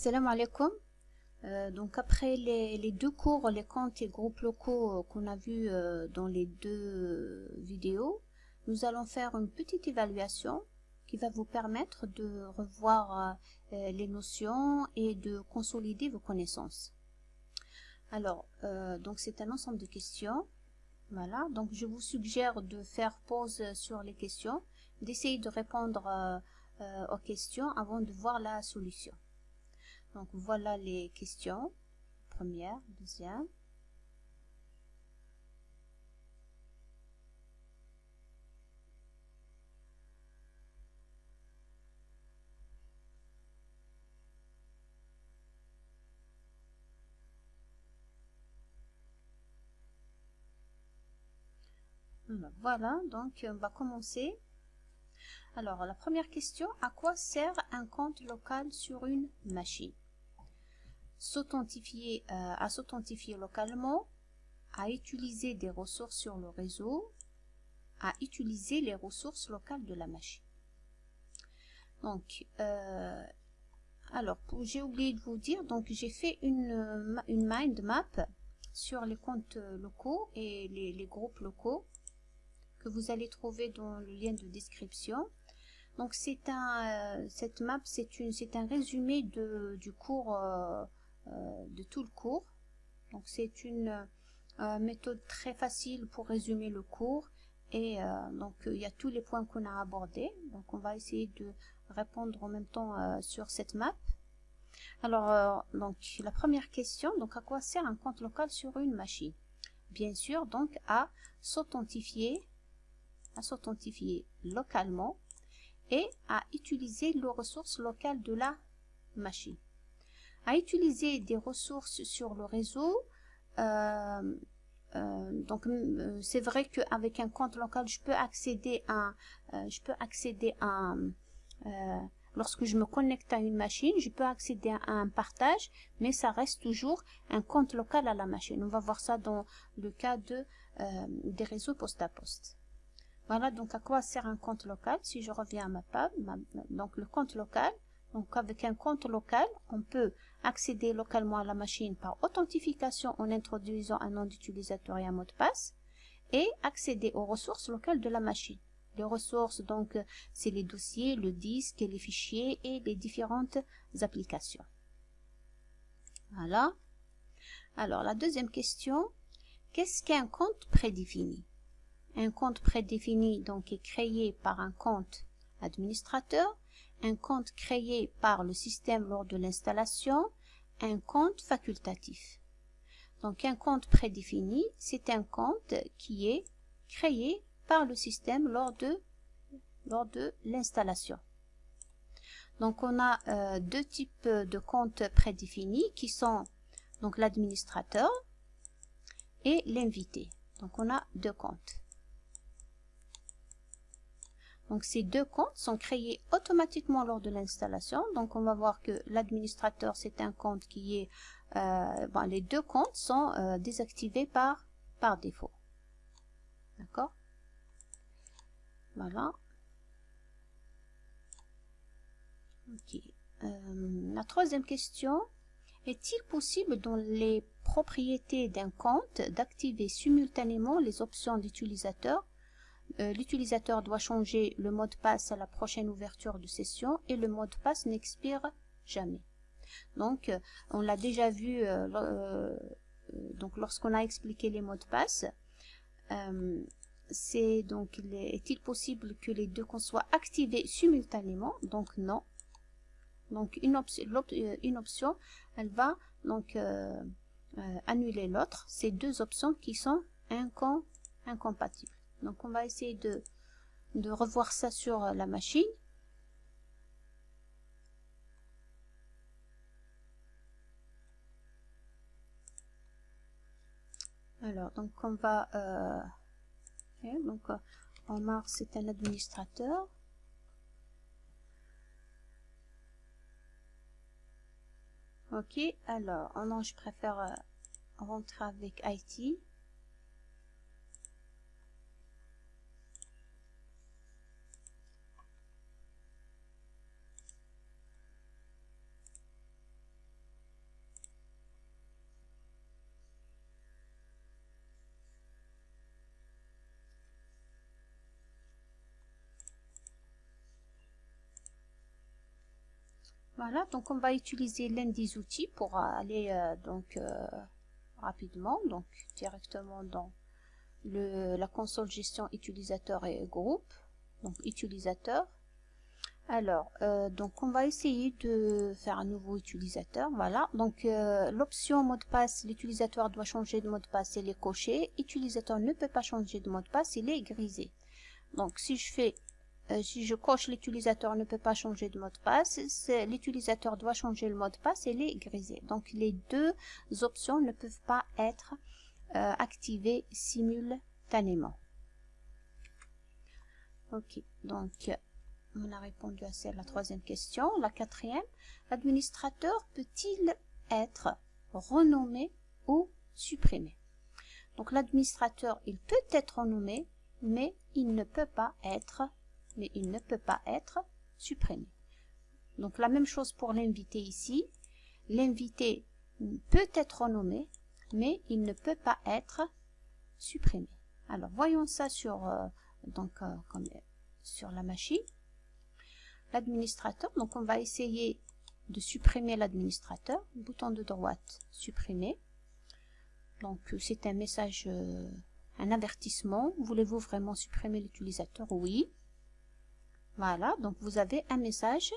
Salam alaikum. Donc après les deux cours, les comptes et groupes locaux qu'on a vus dans les deux vidéos, nous allons faire une petite évaluation qui va vous permettre de revoir les notions et de consolider vos connaissances. Alors, donc c'est un ensemble de questions. Voilà, donc je vous suggère de faire pause sur les questions, d'essayer de répondre aux questions avant de voir la solution. Donc voilà les questions, première, deuxième. Voilà, donc on va commencer. Alors la première question, à quoi sert un compte local sur une machine? À s'authentifier localement, à utiliser des ressources sur le réseau, à utiliser les ressources locales de la machine. Donc, alors, j'ai oublié de vous dire, donc j'ai fait une mind map sur les comptes locaux et les groupes locaux que vous allez trouver dans le lien de description. Donc cette map, c'est un résumé du cours, de tout le cours. Donc c'est une méthode très facile pour résumer le cours et donc il y a tous les points qu'on a abordés. Donc on va essayer de répondre en même temps sur cette map. Alors donc la première question, donc à quoi sert un compte local sur une machine? Bien sûr, donc à s'authentifier localement et à utiliser les ressources locales de la machine. À utiliser des ressources sur le réseau, donc c'est vrai qu'avec un compte local, je peux accéder à lorsque je me connecte à une machine, je peux accéder à un partage, mais ça reste toujours un compte local à la machine. On va voir ça dans le cas des réseaux poste à poste. Voilà, donc à quoi sert un compte local? Si je reviens à ma page, donc le compte local, donc avec un compte local, on peut accéder localement à la machine par authentification en introduisant un nom d'utilisateur et un mot de passe, et accéder aux ressources locales de la machine. Les ressources, donc, c'est les dossiers, le disque, les fichiers et les différentes applications. Voilà. Alors, la deuxième question, qu'est-ce qu'un compte prédéfini? Un compte prédéfini donc est créé par un compte administrateur, un compte créé par le système lors de l'installation, un compte facultatif. Donc un compte prédéfini, c'est un compte qui est créé par le système lors de l'installation. Donc on a deux types de comptes prédéfinis qui sont donc l'administrateur et l'invité. Donc on a deux comptes. Donc ces deux comptes sont créés automatiquement lors de l'installation. Donc on va voir que l'administrateur, c'est un compte qui est... les deux comptes sont désactivés par défaut. D'accord? Voilà. Ok. La troisième question. Est-il possible dans les propriétés d'un compte d'activer simultanément les options d'utilisateur? L'utilisateur doit changer le mot de passe à la prochaine ouverture de session et le mot de passe n'expire jamais. Donc, on l'a déjà vu donc lorsqu'on a expliqué les mots de passe. C'est donc, est-il possible que les deux comptes soient activés simultanément? Donc non. Donc une option, elle va donc annuler l'autre. C'est deux options qui sont incompatibles. Donc on va essayer de revoir ça sur la machine. Alors donc on va Omar c'est un administrateur. Ok, alors non, je préfère rentrer avec IT. Voilà, donc on va utiliser l'un des outils pour aller rapidement, donc directement dans la console gestion utilisateur et groupe, donc utilisateur. Alors, donc on va essayer de faire un nouveau utilisateur. Voilà, donc l'option mot de passe, l'utilisateur doit changer de mot de passe, elle est cochée. Utilisateur ne peut pas changer de mot de passe, il est grisé. Donc si je coche l'utilisateur ne peut pas changer de mot de passe, l'utilisateur doit changer le mot de passe, elle est grisée. Donc les deux options ne peuvent pas être activées simultanément. Ok, donc on a répondu à la troisième question. La quatrième, l'administrateur peut-il être renommé ou supprimé? Donc l'administrateur, il peut être renommé, mais il ne peut pas être supprimé. Donc la même chose pour l'invité ici. L'invité peut être renommé, mais il ne peut pas être supprimé. Alors voyons ça sur sur la machine. L'administrateur, donc on va essayer de supprimer l'administrateur. Bouton de droite, supprimer. Donc c'est un message, un avertissement. Voulez-vous vraiment supprimer l'utilisateur? Oui. Voilà, donc vous avez un message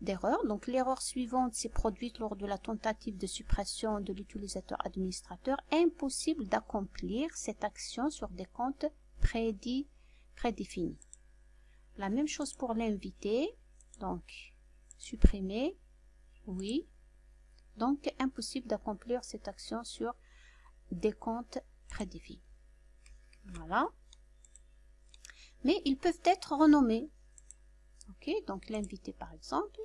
d'erreur. Donc l'erreur suivante s'est produite lors de la tentative de suppression de l'utilisateur administrateur. Impossible d'accomplir cette action sur des comptes prédéfinis. La même chose pour l'invité. Donc supprimer, oui. Donc impossible d'accomplir cette action sur des comptes prédéfinis. Voilà. Mais ils peuvent être renommés. Ok, donc l'invité par exemple.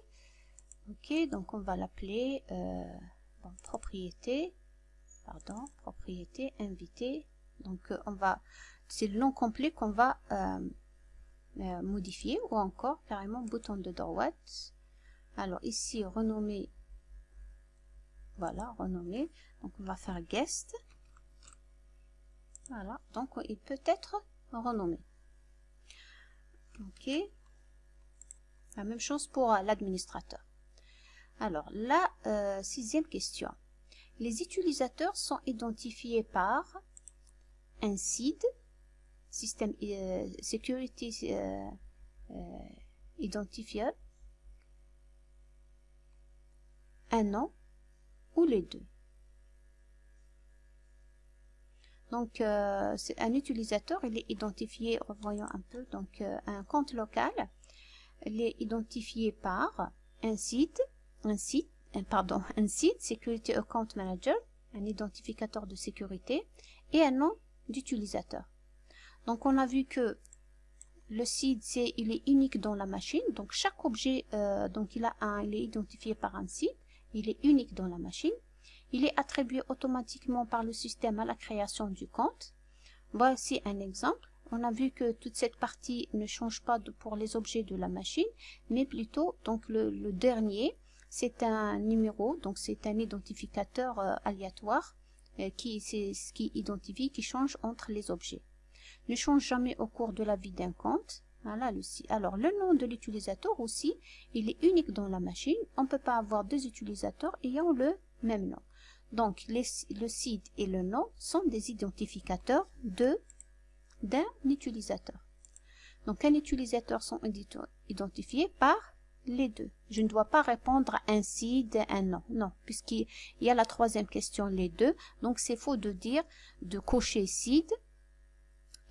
Ok, donc on va l'appeler propriété invité. Donc c'est le nom complet qu'on va modifier, ou encore carrément bouton de droite. Alors ici renommer, voilà, renommer. Donc on va faire guest. Voilà, donc il peut être renommé. Ok. La même chose pour l'administrateur. Alors, la sixième question. Les utilisateurs sont identifiés par un SID, System Security Identifier, un nom ou les deux. Donc, c'est un utilisateur, il est identifié, revoyons un peu, donc un compte local. Elle est identifiée par un site, Security Account Manager, un identificateur de sécurité, et un nom d'utilisateur. Donc on a vu que le site, il est unique dans la machine. Donc chaque objet, il est identifié par un site, il est unique dans la machine. Il est attribué automatiquement par le système à la création du compte. Voici un exemple. On a vu que toute cette partie ne change pas pour les objets de la machine, mais plutôt donc le dernier, c'est un numéro, donc c'est un identificateur aléatoire qui identifie, qui change entre les objets. Ne change jamais au cours de la vie d'un compte. Voilà alors le nom de l'utilisateur aussi, il est unique dans la machine. On ne peut pas avoir deux utilisateurs ayant le même nom. Donc le site et le nom sont des identificateurs d'un utilisateur. Donc un utilisateur sont identifiés par les deux. Je ne dois pas répondre à un SID, un nom. Non, puisqu'il y a la troisième question, les deux. Donc c'est faux de dire, de cocher SID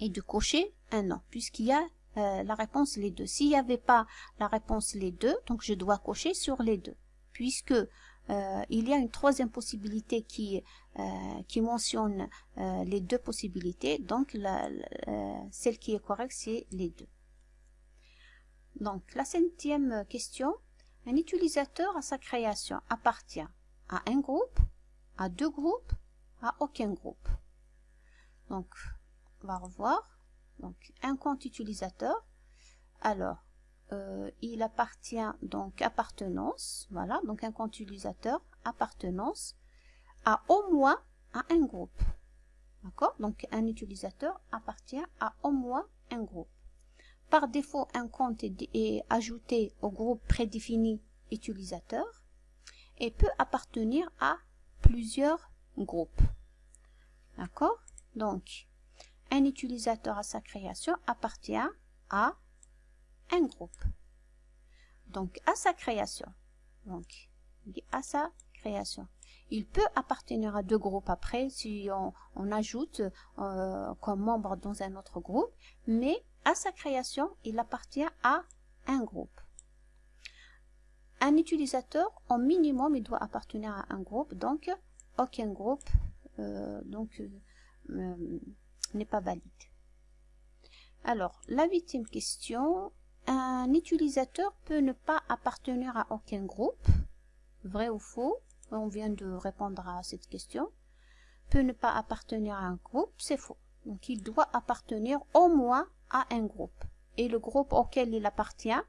et de cocher un nom, puisqu'il y a la réponse les deux. S'il n'y avait pas la réponse les deux, donc je dois cocher sur les deux, puisque il y a une troisième possibilité qui mentionne les deux possibilités. Donc celle qui est correcte, c'est les deux. Donc la septième question. Un utilisateur à sa création appartient à un groupe, à deux groupes, à aucun groupe. Donc on va revoir. Donc un compte utilisateur. Alors il appartient, donc appartenance, voilà, donc un compte utilisateur, appartenance à au moins à un groupe. D'accord? Donc un utilisateur appartient à au moins un groupe. Par défaut, un compte est ajouté au groupe prédéfini utilisateurs et peut appartenir à plusieurs groupes. D'accord? Donc, un utilisateur à sa création appartient à un groupe. Donc, à sa création. Donc, à sa création. Il peut appartenir à deux groupes après si on ajoute comme membre dans un autre groupe, mais à sa création, il appartient à un groupe. Un utilisateur, au minimum, il doit appartenir à un groupe, donc aucun groupe n'est pas valide. Alors, la 8e question, un utilisateur peut ne pas appartenir à aucun groupe, vrai ou faux? On vient de répondre à cette question. Peut ne pas appartenir à un groupe, c'est faux. Donc, il doit appartenir au moins à un groupe. Et le groupe auquel il appartient,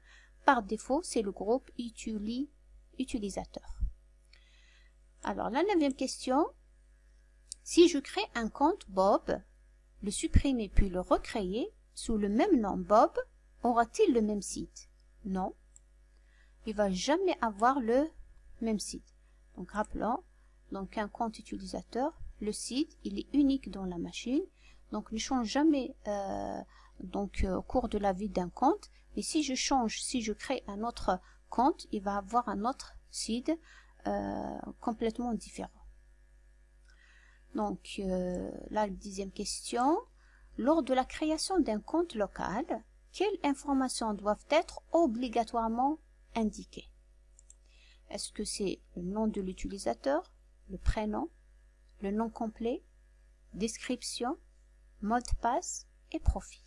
par défaut, c'est le groupe utilisateur. Alors, la 9e question. Si je crée un compte Bob, le supprimer puis le recréer sous le même nom Bob, aura-t-il le même site? Non. Il ne va jamais avoir le même site. Donc, rappelons, donc un compte utilisateur, le site, il est unique dans la machine. Donc, ne change jamais au cours de la vie d'un compte. Et si je crée un autre compte, il va avoir un autre site complètement différent. Donc, la 10e question. Lors de la création d'un compte local, quelles informations doivent être obligatoirement indiquées? Est-ce que c'est le nom de l'utilisateur, le prénom, le nom complet, description, mot de passe et profil?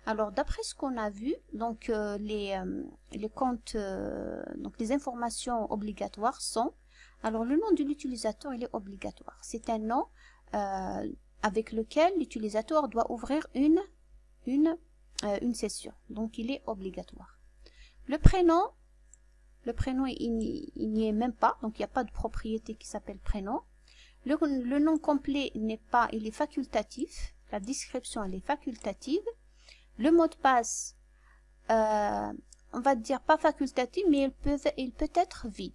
Alors, d'après ce qu'on a vu, donc les comptes, donc les informations obligatoires sont, alors le nom de l'utilisateur, il est obligatoire. C'est un nom avec lequel l'utilisateur doit ouvrir une session. Donc, il est obligatoire. Le prénom, il n'y est même pas, donc il n'y a pas de propriété qui s'appelle prénom. Le nom complet n'est pas, il est facultatif. La description, elle est facultative. Le mot de passe, on va dire pas facultatif, mais il peut être vide.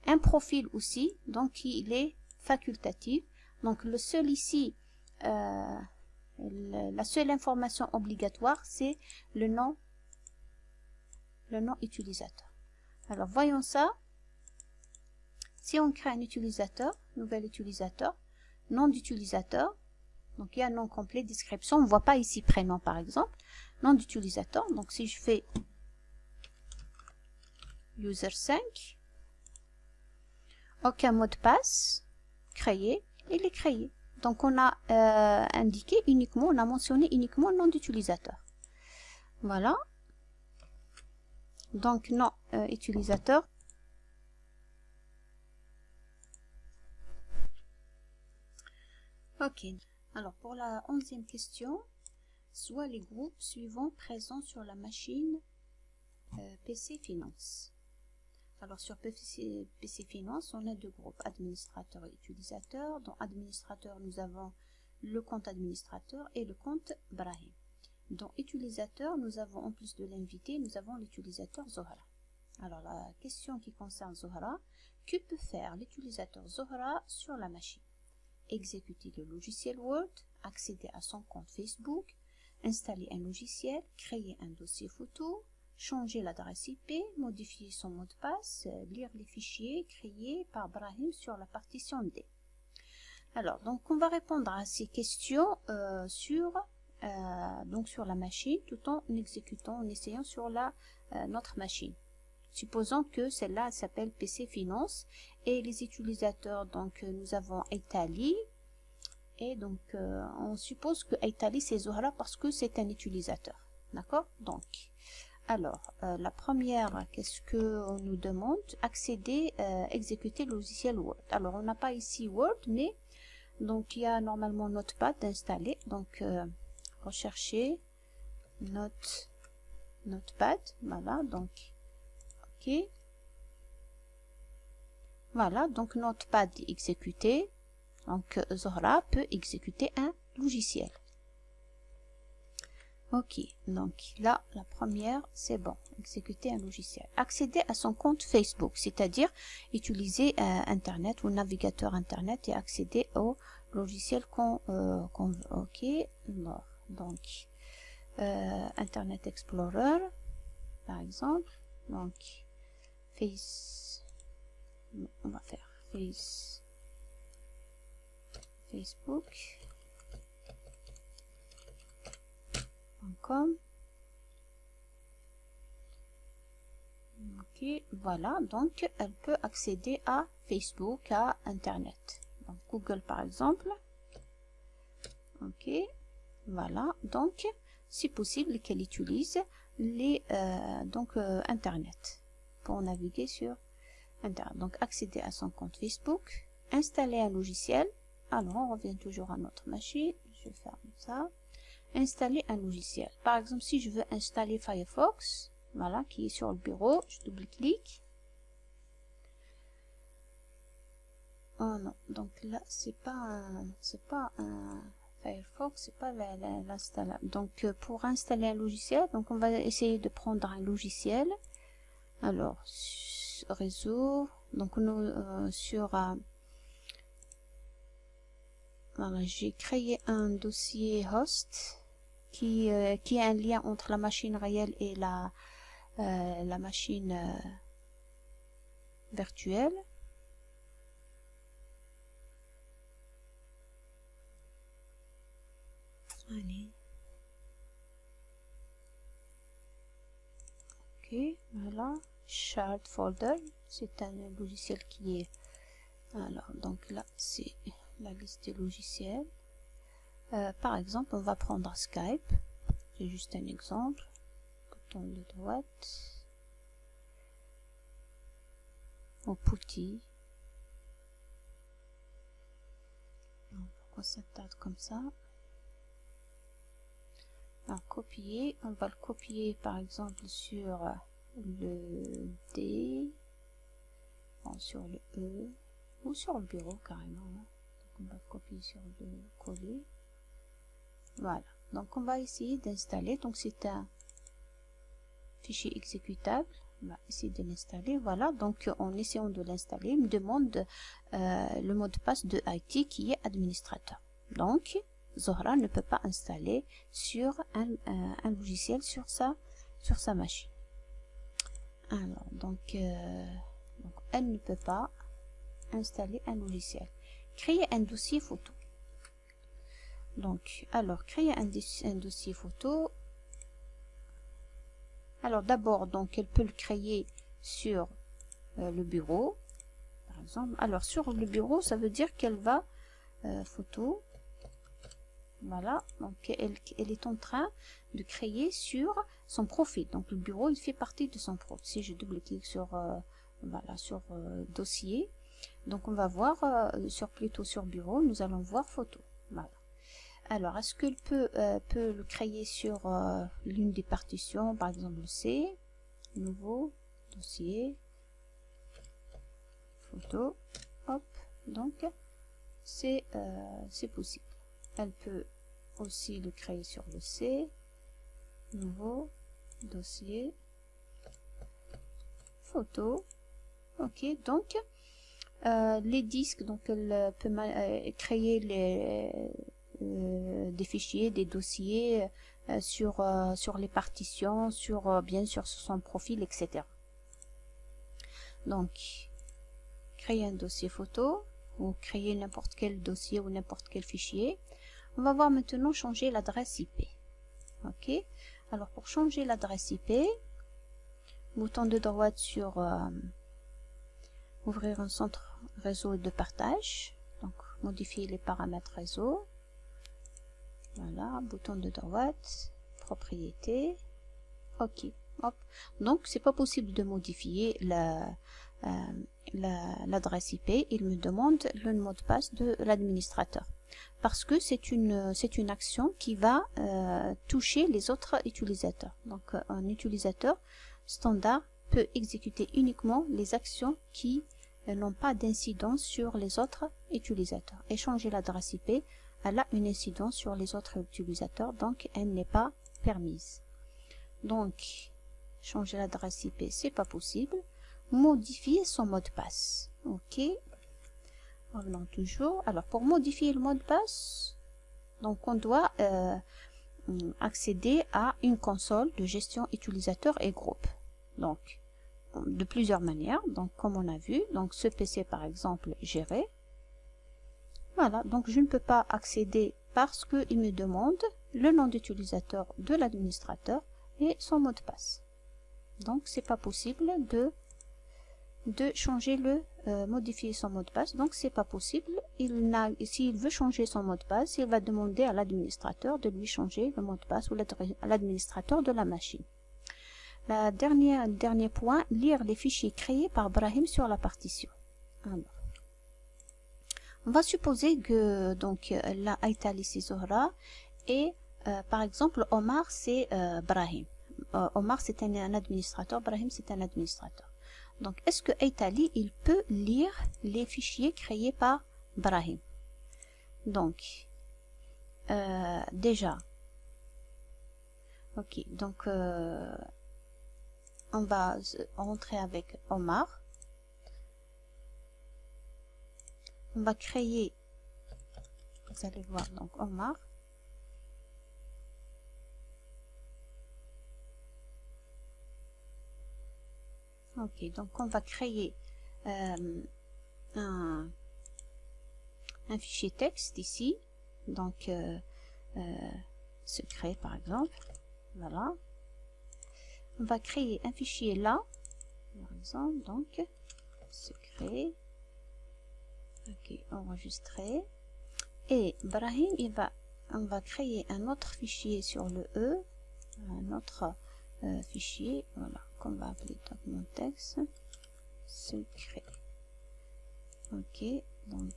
Un profil aussi, donc il est facultatif. Donc le seul ici, la seule information obligatoire, c'est le nom utilisateur. Alors voyons ça. Si on crée un utilisateur, nouvel utilisateur, nom d'utilisateur, donc il y a un nom complet, description, on ne voit pas ici prénom par exemple, nom d'utilisateur, donc si je fais user 5, aucun mot de passe, créé, il est créé. Donc on a indiqué uniquement, on a mentionné uniquement le nom d'utilisateur. Voilà. Donc nom utilisateur. Ok. Alors pour la 11e question, soit les groupes suivants présents sur la machine PC Finance. Alors sur PC Finance, on a deux groupes, administrateur et utilisateur. Dans administrateur, nous avons le compte administrateur et le compte Brahim. Dans utilisateur, nous avons en plus de l'invité, nous avons l'utilisateur Zohra. Alors la question qui concerne Zohra, que peut faire l'utilisateur Zohra sur la machine? Exécuter le logiciel Word, accéder à son compte Facebook, installer un logiciel, créer un dossier photo, changer l'adresse IP, modifier son mot de passe, lire les fichiers créés par Brahim sur la partition D. Alors, donc on va répondre à ces questions sur la machine tout en exécutant, en essayant sur notre machine. Supposons que celle-là s'appelle PC Finance et les utilisateurs, donc nous avons Aitali et donc on suppose que Aitali c'est Zohra parce que c'est un utilisateur. D'accord? Donc, alors la première, qu'est-ce qu'on nous demande? Accéder, exécuter le logiciel Word. Alors on n'a pas ici Word, mais donc il y a normalement Notepad installé. Donc rechercher Notepad, voilà, donc ok. Voilà, donc Notepad exécuté. Donc Zohra peut exécuter un logiciel. Ok, donc là, la première, c'est bon. Exécuter un logiciel. Accéder à son compte Facebook, c'est-à-dire utiliser Internet ou navigateur Internet et accéder au logiciel qu'on veut. Ok, alors, donc Internet Explorer, par exemple. Donc, on va faire Facebook.com. Ok, voilà, donc elle peut accéder à Facebook, à Internet. Donc Google par exemple. Ok, voilà, donc c'est possible qu'elle utilise Internet pour naviguer sur Internet. Donc accéder à son compte Facebook, installer un logiciel. Alors on revient toujours à notre machine, je ferme ça. Installer un logiciel. Par exemple, si je veux installer Firefox, voilà, qui est sur le bureau, je double-clique. Oh non, donc là, c'est pas un Firefox, c'est pas l'installable. Donc, pour installer un logiciel, donc on va essayer de prendre un logiciel. Alors, réseau, donc voilà, j'ai créé un dossier host qui est un lien entre la machine réelle et la machine virtuelle. Allez. Ok, voilà. Shared folder, c'est un logiciel qui est... Alors, donc là, c'est la liste des logiciels. Par exemple, on va prendre Skype. C'est juste un exemple. Bouton de droite. Au Putty. Pourquoi ça tarde comme ça? Alors, copier. On va le copier par exemple sur le D. Bon, sur le E. Ou sur le bureau carrément. Donc, on va le copier sur le coller. Voilà. Donc, on va essayer d'installer. Donc, c'est un fichier exécutable. On va essayer de l'installer. Voilà. Donc, en essayant de l'installer, il me demande le mot de passe de IT qui est administrateur. Donc, Zohra ne peut pas installer sur un logiciel sur sa machine. Alors, donc elle ne peut pas installer un logiciel. Créer un dossier photo. Donc, alors, créer un dossier photo. Alors, d'abord, donc, elle peut le créer sur le bureau, par exemple. Alors, sur le bureau, ça veut dire qu'elle va photo. Voilà, donc elle est en train de créer sur son profil. Donc, le bureau, il fait partie de son profil. Si je double-clique sur, voilà, sur dossier, donc on va voir, plutôt sur bureau, nous allons voir photo. Voilà. Alors, est-ce qu'elle peut le créer sur l'une des partitions, par exemple le C, nouveau, dossier, photo, hop, donc c'est possible. Elle peut aussi le créer sur le C, nouveau, dossier, photo, ok, donc les disques, donc elle peut créer des fichiers, des dossiers sur les partitions, bien sûr sur son profil, etc. Donc, créer un dossier photo ou créer n'importe quel dossier ou n'importe quel fichier. On va voir maintenant changer l'adresse IP. Ok. Alors, pour changer l'adresse IP, bouton de droite sur ouvrir un centre réseau de partage. Donc, modifier les paramètres réseau. Voilà, bouton de droite, propriété. Ok. Hop. Donc, c'est pas possible de modifier l'adresse IP. Il me demande le mot de passe de l'administrateur. Parce que c'est une action qui va toucher les autres utilisateurs. Donc, un utilisateur standard peut exécuter uniquement les actions qui n'ont pas d'incidence sur les autres utilisateurs. Et changer l'adresse IP, elle a une incidence sur les autres utilisateurs, donc elle n'est pas permise. Donc, changer l'adresse IP, c'est pas possible. Modifier son mot de passe. OK. Revenons toujours. Alors, pour modifier le mot de passe, donc on doit accéder à une console de gestion utilisateur et groupe. Donc, de plusieurs manières. Donc, comme on a vu, donc ce PC par exemple géré. Voilà, donc je ne peux pas accéder parce qu'il me demande le nom d'utilisateur de l'administrateur et son mot de passe. Donc, c'est pas possible de changer modifier son mot de passe. Donc, c'est pas possible. S'il veut changer son mot de passe, il va demander à l'administrateur de lui changer le mot de passe ou à l'administrateur de la machine. Dernier point, lire les fichiers créés par Brahim sur la partition. Alors, on va supposer que donc la Aïtali c'est Zohra et par exemple Omar c'est Brahim. Omar c'est un administrateur, Brahim c'est un administrateur. Donc est-ce que Aïtali il peut lire les fichiers créés par Brahim? Donc déjà, ok, donc on va rentrer avec Omar. On va créer, vous allez voir, donc Omar. Ok, donc on va créer un fichier texte ici, donc secret par exemple. Voilà. On va créer un fichier là, par exemple, donc secret. Ok, enregistrer. Et Brahim, on va créer un autre fichier sur le E, un autre fichier, voilà, qu'on va appeler document texte secret. Ok, donc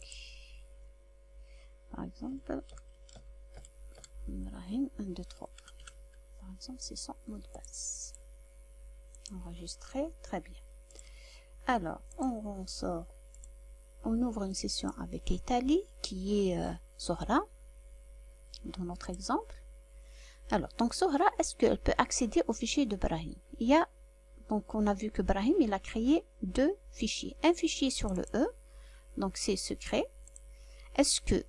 par exemple Brahim 1, 2, 3. Par exemple, c'est son mot de passe. Enregistrer, très bien. Alors, on sort. On ouvre une session avec Aïtali qui est Zohra dans notre exemple. Alors, donc Zohra, est-ce qu'elle peut accéder au fichier de Brahim? Il y a, donc on a vu que Brahim, il a créé deux fichiers. Un fichier sur le E, donc c'est secret. Est-ce que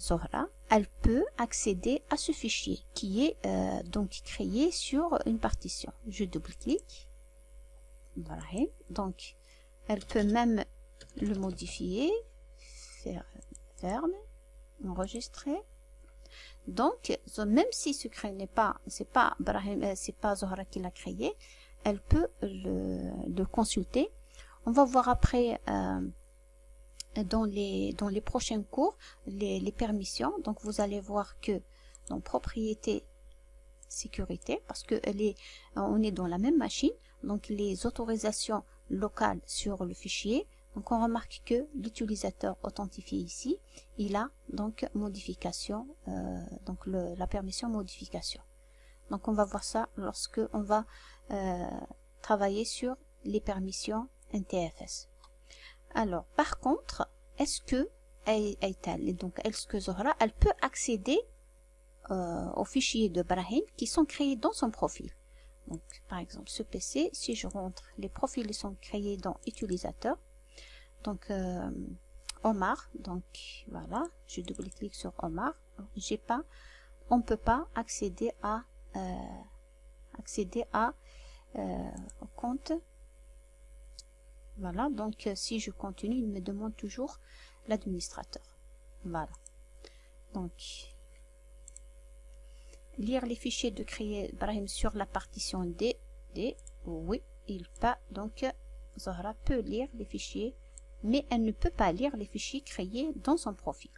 Zohra, elle peut accéder à ce fichier qui est donc créé sur une partition? Je double-clique. Brahim, donc elle peut même le modifier, ferme, enregistrer. Donc, même si ce secret c'est pas Brahim, c'est pas Zohra qui l'a créé, elle peut le consulter. On va voir après dans les prochains cours les permissions. Donc, vous allez voir que dans propriété sécurité, parce que on est dans la même machine, donc les autorisations locales sur le fichier. Donc on remarque que l'utilisateur authentifié ici, il a donc modification, donc la permission modification. Donc on va voir ça lorsque on va travailler sur les permissions NTFS. Alors par contre, est-ce que Zohra, elle peut accéder aux fichiers de Brahim qui sont créés dans son profil? Donc par exemple ce PC, si je rentre, les profils ils sont créés dans utilisateur. Donc Omar, donc voilà, je double-clique sur Omar. On peut pas accéder au compte. Voilà, donc si je continue, il me demande toujours l'administrateur. Voilà. Donc lire les fichiers de créer Brahim sur la partition D. Oui, il peut. Donc Zohra peut lire les fichiers, mais elle ne peut pas lire les fichiers créés dans son profil.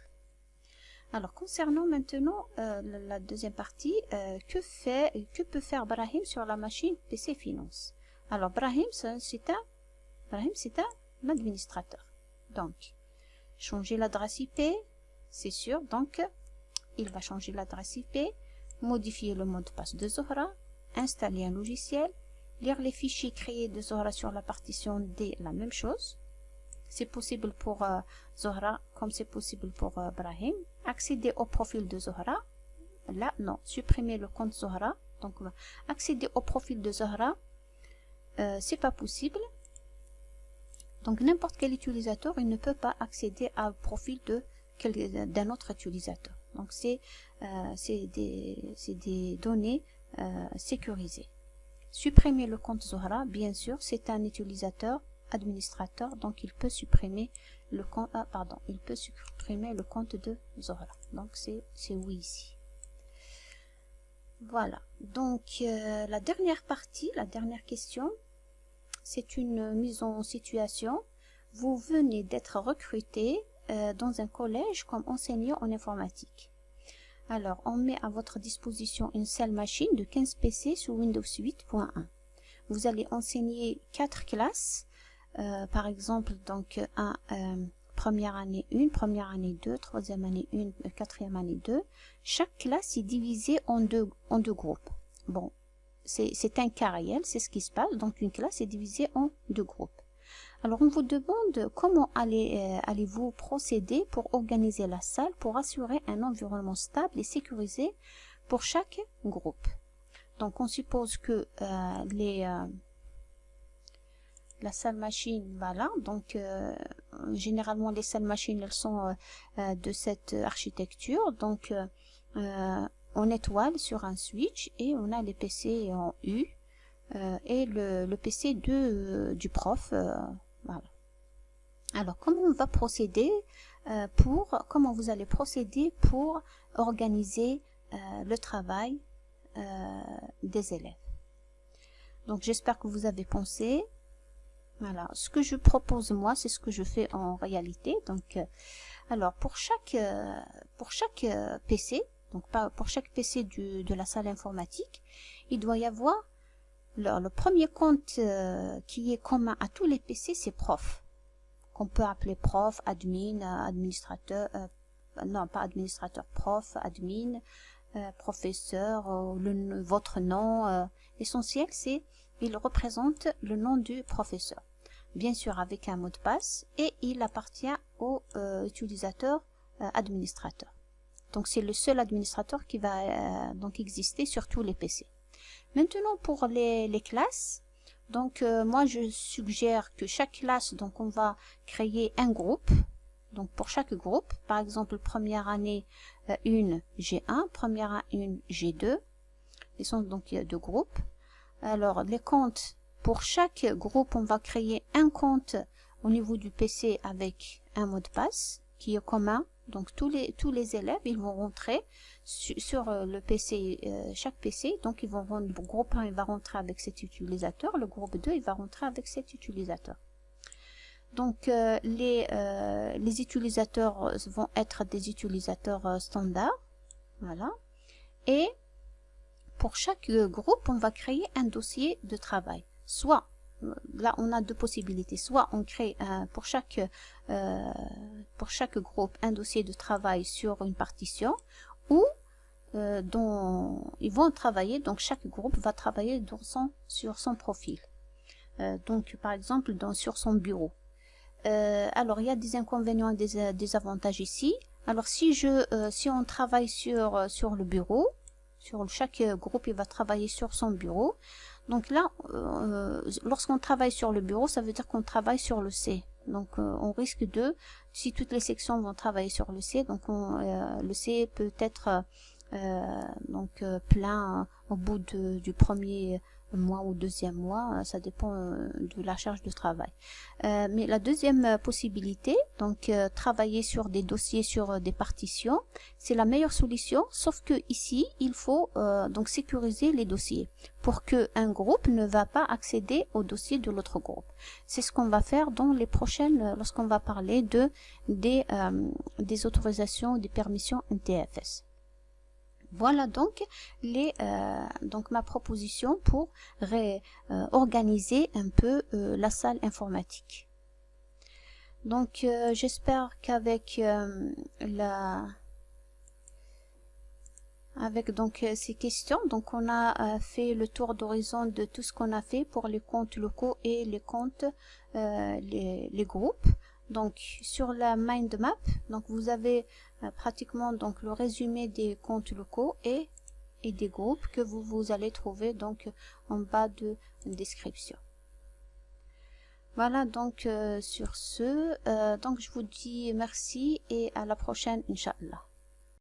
Alors, concernant maintenant la deuxième partie, que peut faire Brahim sur la machine PC Finance? Alors, Brahim, c'est un administrateur. Donc, changer l'adresse IP, c'est sûr. Donc, il va changer l'adresse IP, modifier le mot de passe de Zohra, installer un logiciel, lire les fichiers créés de Zohra sur la partition D, la même chose. C'est possible pour Zohra comme c'est possible pour Brahim. Accéder au profil de Zohra. Là, non. Supprimer le compte Zohra. Donc accéder au profil de Zahra, c'est pas possible. Donc n'importe quel utilisateur, il ne peut pas accéder au profil d'un autre utilisateur. Donc c'est des données sécurisées. Supprimer le compte Zahra, bien sûr, c'est un utilisateur administrateur, donc il peut supprimer le compte, il peut supprimer le compte de Zahra. Donc c'est oui ici. Voilà. Donc la dernière partie, la dernière question, c'est une mise en situation. Vous venez d'être recruté dans un collège comme enseignant en informatique. Alors, on met à votre disposition une seule machine de 15 PC sous Windows 8.1. Vous allez enseigner 4 classes, par exemple, donc première année 1, première année 2, troisième année 1, quatrième année 2. Chaque classe est divisée en deux groupes. Bon, c'est un cas réel, c'est ce qui se passe. Donc, une classe est divisée en 2 groupes. Alors, on vous demande comment allez-vous procéder pour organiser la salle pour assurer un environnement stable et sécurisé pour chaque groupe. Donc, on suppose que la salle machine, voilà. Donc, généralement, les salles machines, elles sont de cette architecture. Donc, on étoile sur un switch et on a les PC en U et le PC du prof. Voilà. Alors, comment on va procéder comment vous allez procéder pour organiser le travail des élèves. Donc, j'espère que vous avez pensé. Voilà. Ce que je propose, moi, c'est ce que je fais en réalité. Donc, alors, pour chaque PC, donc pour chaque PC de la salle informatique, il doit y avoir le premier compte qui est commun à tous les PC, c'est prof. Qu'on peut appeler prof, admin, administrateur, non pas administrateur, prof, admin, professeur, votre nom. L'essentiel, c'est il représente le nom du professeur. Bien sûr avec un mot de passe et il appartient au utilisateur administrateur. Donc c'est le seul administrateur qui va donc exister sur tous les PC. Maintenant pour les classes, donc moi je suggère que chaque classe, donc on va créer un groupe. Donc pour chaque groupe, par exemple première année 1 G1, première année 1 G2, ils sont donc 2 groupes. Alors les comptes, pour chaque groupe on va créer un compte au niveau du PC avec un mot de passe qui est commun. Donc tous les élèves, ils vont rentrer sur le PC, chaque PC, donc ils vont rentrer, le groupe 1 il va rentrer avec cet utilisateur, le groupe 2 il va rentrer avec cet utilisateur. Donc les utilisateurs vont être des utilisateurs standards, voilà. Et pour chaque groupe, on va créer un dossier de travail. Soit, là on a 2 possibilités, soit on crée pour chaque groupe un dossier de travail sur une partition, ou dont ils vont travailler, donc chaque groupe va travailler sur son profil. Donc par exemple sur son bureau. Alors il y a des inconvénients et des avantages ici. Alors si on travaille sur le bureau, chaque groupe il va travailler sur son bureau. Donc là, lorsqu'on travaille sur le bureau, ça veut dire qu'on travaille sur le C. Donc on risque si toutes les sections vont travailler sur le C, donc le C peut être plein au bout du premier mois ou deuxième mois, ça dépend de la charge de travail. Mais la deuxième possibilité, donc travailler sur des dossiers, sur des partitions, c'est la meilleure solution, sauf que ici il faut donc sécuriser les dossiers pour que un groupe ne va pas accéder au dossier de l'autre groupe. C'est ce qu'on va faire dans les prochaines, lorsqu'on va parler des autorisations, des permissions NTFS. Voilà donc ma proposition pour organiser un peu la salle informatique. Donc j'espère qu'avec ces questions, donc on a fait le tour d'horizon de tout ce qu'on a fait pour les comptes locaux et les comptes les groupes. Donc sur la mind map, donc vous avez pratiquement donc le résumé des comptes locaux et et des groupes que vous allez trouver donc en bas de description. Voilà, donc sur ce, donc je vous dis merci et à la prochaine, Inch'Allah.